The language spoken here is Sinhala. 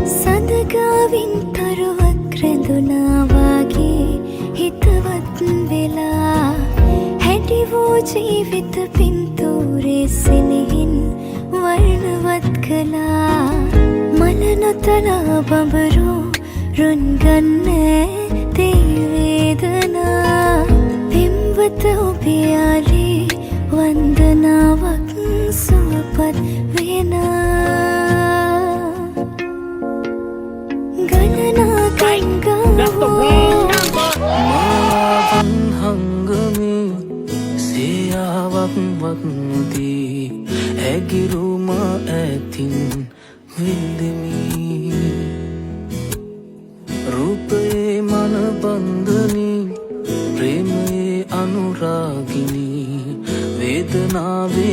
සඳගාවින් තරුවක් රැඳුනා වාගේ හිතවත් වෙලා හැඩි වූ ජීවිත පින්තූරේ සෙනෙහින් වර්ණවත් කළා මන නොතලා බඹරෝ රුන් ගන්නේ තේ වේදනා පින්වත ඔබේ යාලේ වන්දනාවක් සුවපත් වෙනා ගණනා කංගවෝ මාවන් හංගමේ සියාවක් වත්දී ඇගිරුම ඇතින් විල්දමි රූපයේ මන බන්ධනී ප්‍රේමයේ අනුරාගිනී වේදනාවේ